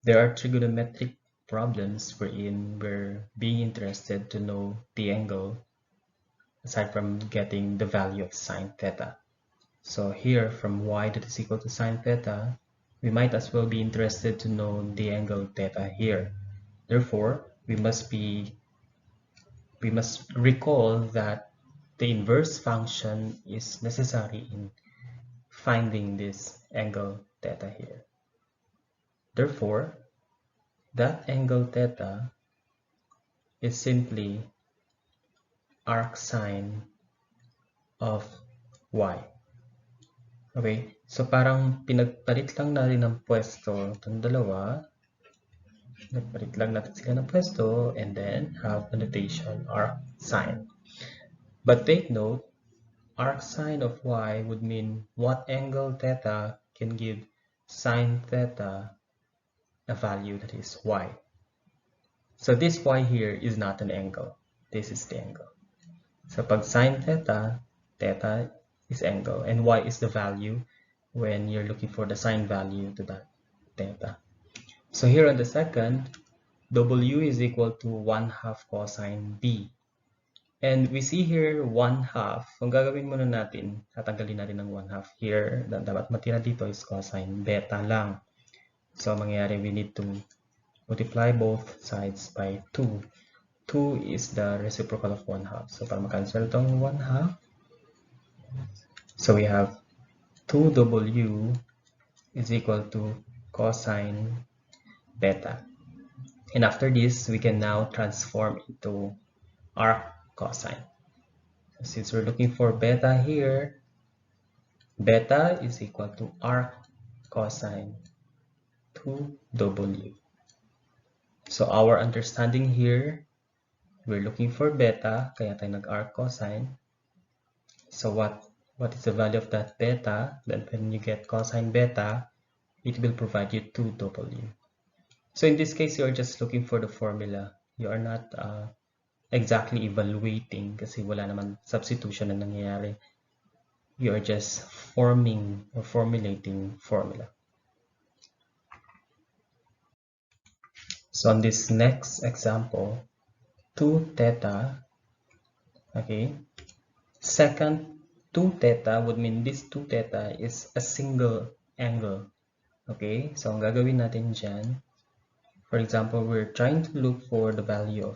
There are trigonometric problems wherein we're being interested to know the angle aside from getting the value of sine theta. So here, from y that is equal to sine theta, we might as well be interested to know the angle theta here. Therefore, we must recall that the inverse function is necessary in finding this angle theta here. Therefore, that angle theta is simply arc sine of y. Okay, so parang pinagpalit lang natin ng pwesto itong dalawa. Nagpalit lang natin sila ng pwesto and then have the notation arc sine. But take note, arc sine of y would mean what angle theta can give sine theta a value that is y. So this y here is not an angle. This is the angle. So pag sine theta, theta is angle and y is the value when you're looking for the sine value to that theta. So here on the second, w is equal to 1/2 cosine b. And we see here 1/2. Kung gagawin muna natin, tatanggalin natin ng 1/2 here. Dapat matira dito is cosine beta lang. So mangyayari, we need to multiply both sides by 2. 2 is the reciprocal of 1/2. So para makancel itong 1/2, so we have 2w is equal to cosine beta. And after this, we can now transform into arc cosine. So since we're looking for beta here, beta is equal to arc cosine 2w. So our understanding here, we're looking for beta, kaya tayo nag-arc cosine. So what is the value of that beta? Then when you get cosine beta, it will provide you 2w. So in this case, you're just looking for the formula. You are not exactly evaluating kasi wala naman substitution na nangyayari. You are just forming or formulating formula. So on this next example, 2 theta, okay, second 2 theta would mean this 2 theta is a single angle. Okay, so ang gagawin natin dyan, for example, we're trying to look for the value of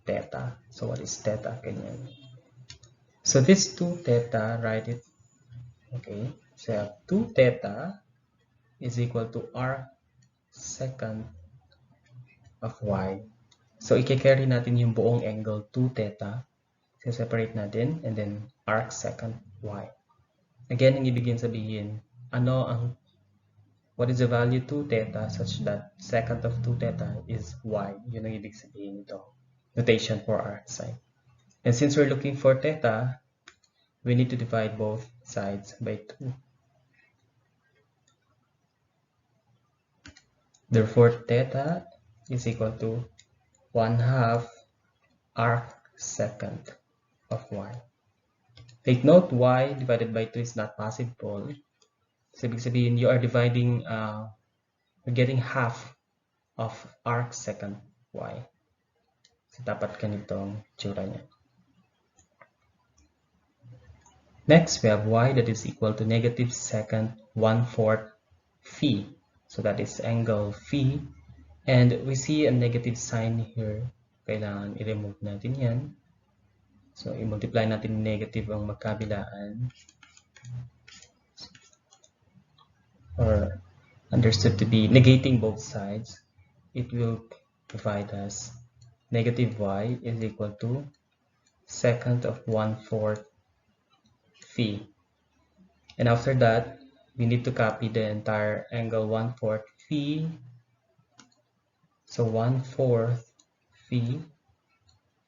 theta. So what is theta? Ganyan. So this 2 theta, write it. Okay, so 2 theta is equal to arc secant of y. So i-carry natin yung buong angle 2 theta. So separate natin and then arc secant y. Again, ang ibig sabihin, what is the value 2 theta such that secant of 2 theta is y. Yun ang ibig sabihin ito. Notation for arc sine. And since we're looking for theta, we need to divide both sides by 2. Therefore, theta is equal to 1/2 arc secant of y. Take note, y divided by 2 is not possible. So, ibig sabihin, you are dividing, you're getting half of arc secant y. So, dapat ganitong tsura niya. Next, we have y that is equal to negative secant 1/4 phi. So, that is angle phi. And we see a negative sign here. Kailangan i-remove natin yan. So, i-multiply natin negative ang magkabilaan. Or understood to be negating both sides. It will provide us negative y is equal to secant of 1/4 phi. And after that, we need to copy the entire angle 1/4 phi. So 1/4 phi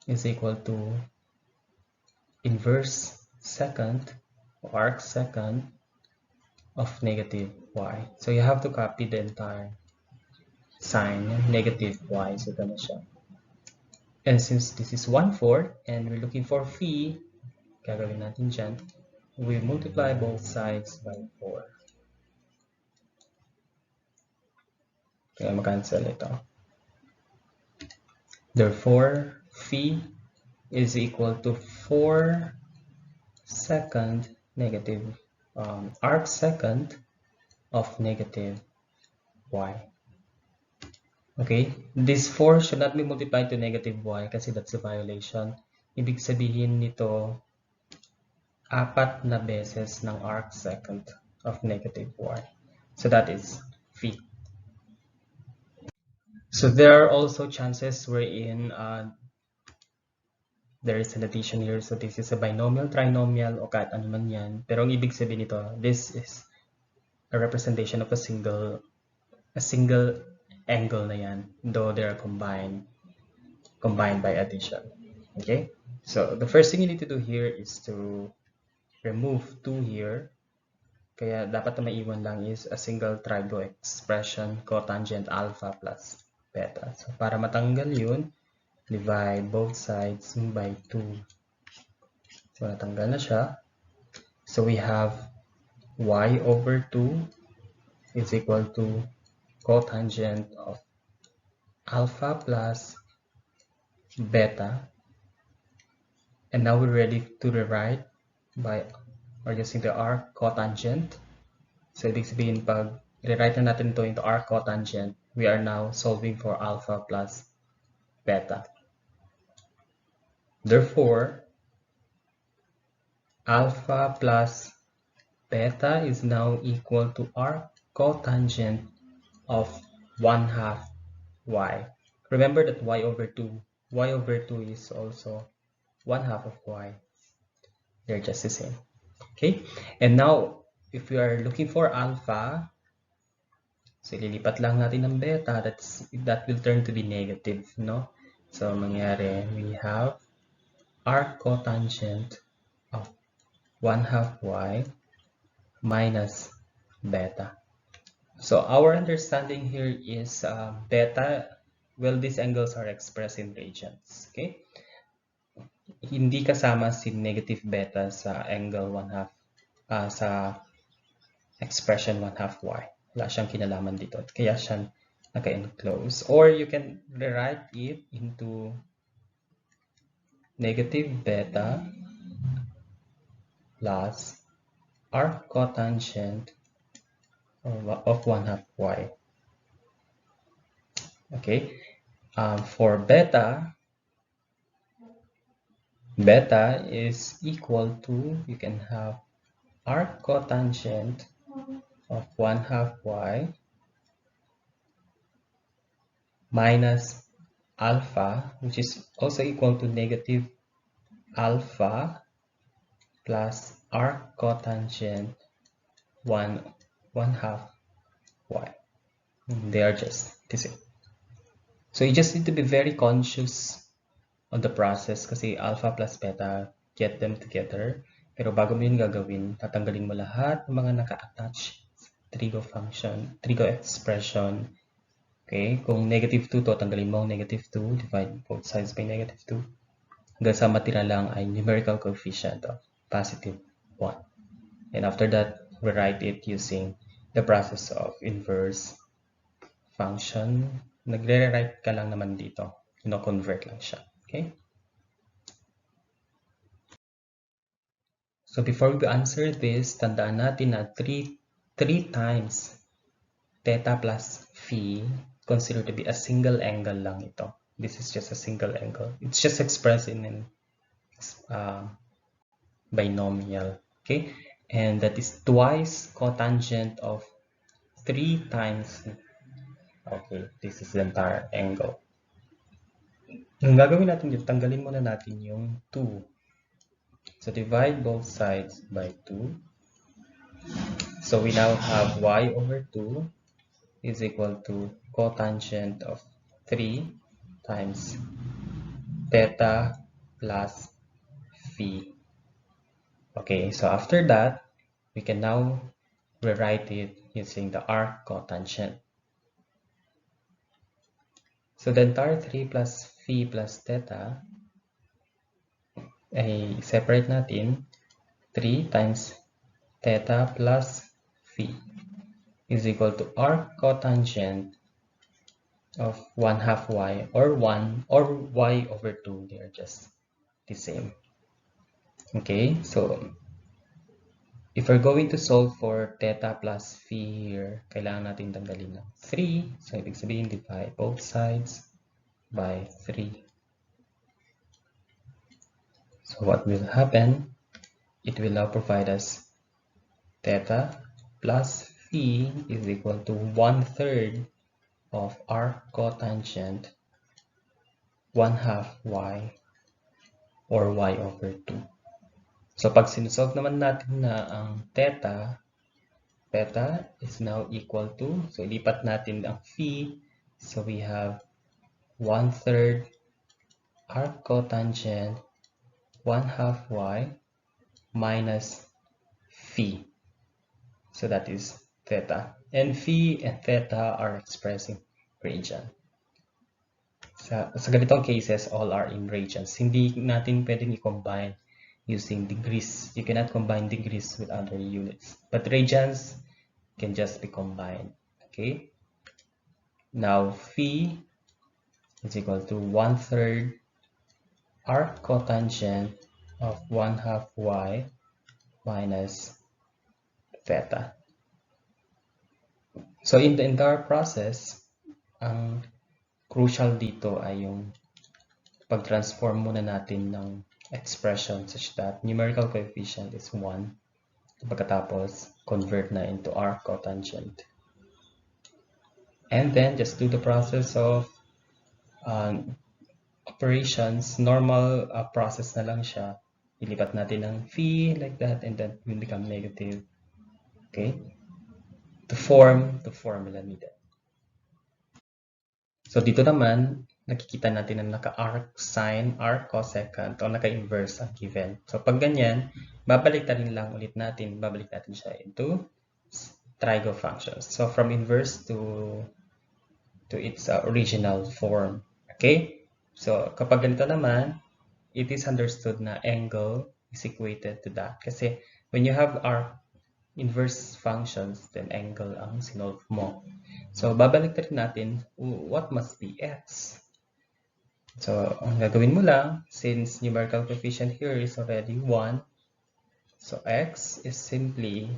is equal to inverse secant or arc secant of negative y. So you have to copy the entire sign negative y. So ganun siya. And since this is 1/4 and we're looking for phi, gagawin natin dyan, we multiply both sides by 4. Kaya mag-cancel ito. Therefore, phi is equal to 4 second negative arc second of negative y. Okay, this 4 should not be multiplied to negative y kasi that's a violation. Ibig sabihin nito, 4 na beses ng arc second of negative y. So that is phi. So there are also chances wherein there is an addition here. So this is a binomial, trinomial, o kahit ano man yan. Pero ang ibig sabihin nito, this is a representation of a single angle na yan, though they are combined by addition. Okay? So the first thing you need to do here is to remove 2 here. Kaya dapat na maiwan lang is a single trigo expression cotangent alpha plus beta. So para matanggal yun, divide both sides by 2. So natanggal na siya. So we have y over 2 is equal to cotangent of alpha plus beta. And now we're ready to rewrite by or using the arc cotangent. So ibig sabihin, pag rewrite na natin ito into arc cotangent, we are now solving for alpha plus beta. Therefore, alpha plus beta is now equal to arc cotangent of 1/2 y. Remember that y over 2 is also 1/2 of y. They're just the same. Okay, and now if we are looking for alpha, so ililipat lang natin ng beta, that will turn to be negative, no? So mangyari, we have arc cotangent of 1/2 y minus beta. So our understanding here is beta, well, these angles are expressed in radians. Okay, hindi kasama si negative beta sa angle 1/2 sa expression 1/2 y. Wala siyang kinalaman dito. Kaya siya naka-enclose. Or you can rewrite it into negative beta plus arc cotangent of 1/2 y. Okay. For beta is equal to, you can have arc cotangent of 1/2 y minus alpha, which is also equal to negative alpha plus arc cotangent 1/2 y. They are just the same. So you just need to be very conscious on the process kasi alpha plus beta, get them together. Pero bago mo yun gagawin, tatanggalin mo lahat ng mga naka-attach Trigo function, Trigo expression. Okay, kung negative 2 to, tanggalin mo ang negative 2, divide both sides by negative 2. Hanggang sa matira lang ay numerical coefficient of positive 1. And after that, we write it using the process of inverse function. Nagre-rewrite ka lang naman dito. Convert lang siya. Okay? So before we answer this, tandaan natin na 3 times theta plus phi considered to be a single angle lang ito. This is just a single angle. It's just expressed in an binomial. Okay? And that is twice cotangent of 3 times. Okay, this is the entire angle. Ang gagawin natin dito, tanggalin muna natin yung 2. So divide both sides by 2. So we now have y over 2 is equal to cotangent of 3 times theta plus phi. Okay, so after that, we can now rewrite it using the arc cotangent. So the entire 3 plus phi plus theta ay separate natin. 3 times theta plus phi is equal to arc cotangent of 1/2 y or 1 or y over 2. They are just the same. Okay, so if we're going to solve for theta plus phi here, kailangan natin tanggalin ng 3. So, ibig sabihin, divide both sides by 3. So, what will happen? It will now provide us theta plus phi is equal to 1/3 of arc cotangent 1/2 y or y over 2. So, pag sinusolve naman natin na ang theta is now equal to, so ilipat natin ang phi, so we have 1/3 arc cotangent 1/2 y minus phi. So that is theta. And phi and theta are expressing radian. Sa ganitong cases, all are in radians. Hindi natin pwedeng i-combine using degrees. You cannot combine degrees with other units. But radians can just be combined. Okay? Now, phi is equal to 1/3 arc cotangent of 1/2 y minus theta. So, in the entire process, ang crucial dito ay yung pag-transform muna natin ng expression such that numerical coefficient is 1. Pagkatapos, convert na into arc cotangent. And then, just do the process of operations. Normal process na lang siya. Ilipat natin ng phi like that and then it will become negative. Okay? To form the formula needed. So, dito naman, nakikita natin na naka-arc sine, arc cosecant, o naka-inverse ang given. So, pag ganyan, babalik lang ulit natin, babalik natin siya into trigo functions. So, from inverse to its original form. Okay? So, kapag ganito naman, it is understood na angle is equated to that. Kasi, when you have arc inverse functions, then angle ang sinolve mo. So, babalik natin, what must be x? So, ang gagawin mo lang, since numerical coefficient here is already 1, so x is simply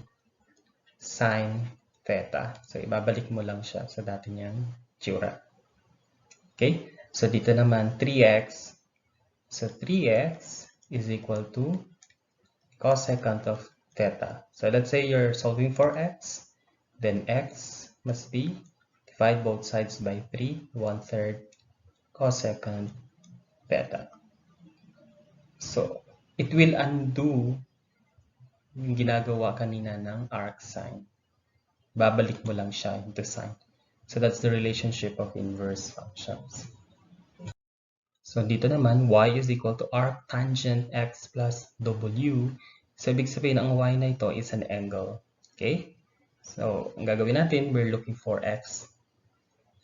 sine theta. So, ibabalik mo lang siya sa dati niyang tsura. Okay? So, dito naman, 3x. So, 3x is equal to cosecant of theta. So, let's say you're solving for x, then x must be divide both sides by 3, 1/3 cosecant theta. So, it will undo yung ginagawa kanina ng arc sine. Babalik mo lang siya into sine. So, that's the relationship of inverse functions. So, dito naman, y is equal to arc tangent x plus w. So, ibig sabihin, ang y na ito is an angle. Okay? So, ang gagawin natin, we're looking for x.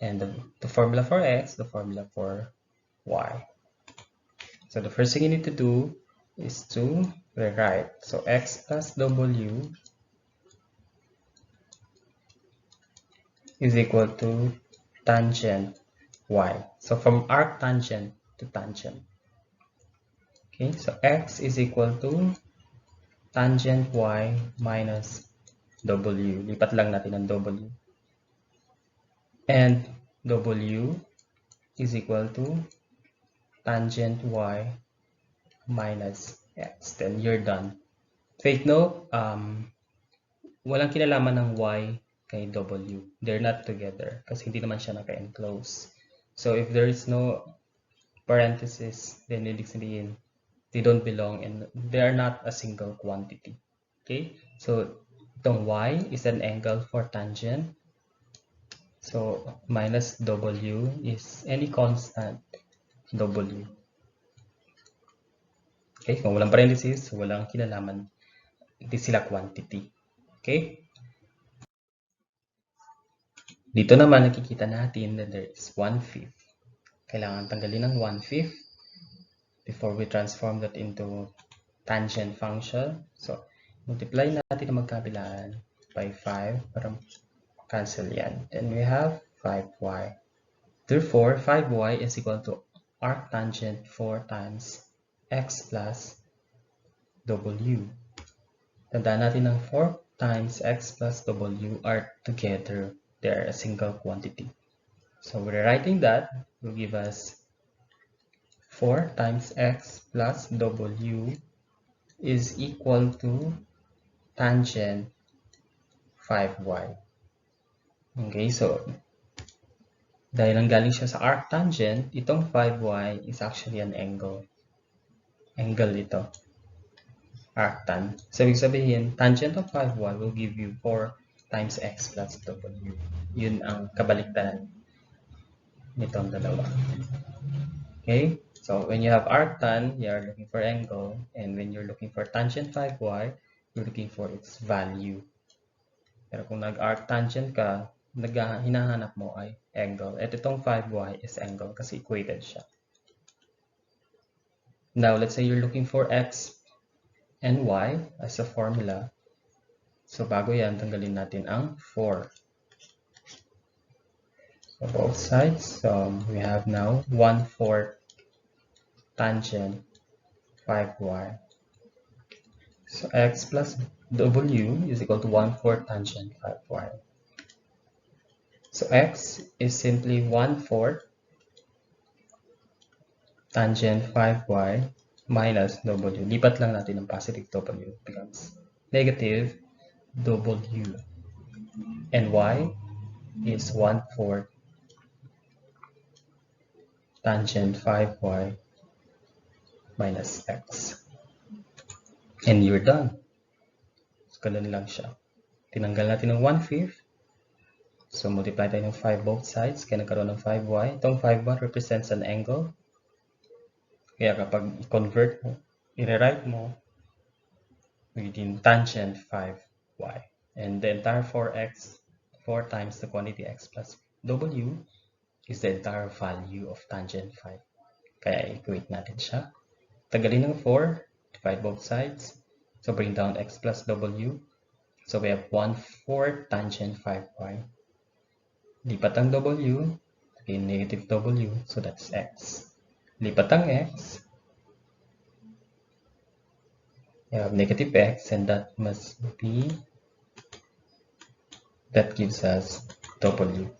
And the formula for x, the formula for y. So, the first thing you need to do is to rewrite. So, x plus w is equal to tangent y. So, from arc tangent to tangent. Okay, so x is equal to tangent y minus w. Lipat lang natin ang w. And w is equal to tangent y minus x. Then you're done. Take note, walang kinalaman ng y kay w. They're not together kasi hindi naman siya naka-enclose. So if there is no parenthesis, then ibig sabihin, they don't belong and they are not a single quantity. Okay? So itong y is an angle for tangent. So minus w is any constant w. Okay? Kung walang parenthesis, walang kinalaman. Hindi sila quantity. Okay? Dito naman nakikita natin that there is 1/5. Kailangan tanggalin ng 1/5 before we transform that into tangent function. So, multiply natin ang magkabilaan by 5 para cancel yan. Then we have 5y. Therefore, 5y is equal to arctangent 4 times x plus w. Tandaan natin ng 4 times x plus w are together. They are a single quantity. So rewriting that will give us 4 times x plus w is equal to tangent 5y. Okay, so dahil nanggaling siya sa arctangent, itong 5y is actually an angle. Angle ito. Arctan. So, ibig sabihin, tangent of 5y will give you 4 times x plus w. Yun ang kabaliktaran nitong dalawa. Okay? So, when you have arctan, you are looking for angle. And when you're looking for tangent 5y, you're looking for its value. Pero kung nag-arctangent ka, hinahanap mo ay angle. At itong 5y is angle kasi equated siya. Now, let's say you're looking for x and y as a formula. So, bago yan, tanggalin natin ang 4. So, both sides, we have now 1/4 tangent 5y. So, x plus w is equal to 1/4 tangent 5y. So, x is simply 1/4 tangent 5y minus w. Lipat lang natin ng positive w. It becomes negative w. And y is 1/4 tangent 5y minus x. And you're done. So, ganun lang siya. Tinanggal natin ng 1/5. So, multiply tayo ng 5 both sides. Kaya nagkaroon ng 5y. Itong 5y represents an angle. Kaya kapag i-convert mo, i-rewrite mo, within tangent 5y. And the entire 4x, 4 times the quantity x plus w, is the entire value of tangent 5. Kaya equate natin siya. Tagalin ng 4, divide both sides. So bring down x plus w. So we have 1/4 tangent 5y. Lipat ang w, again negative w, so that's x. Lipat ang x, you have negative x, and that gives us w.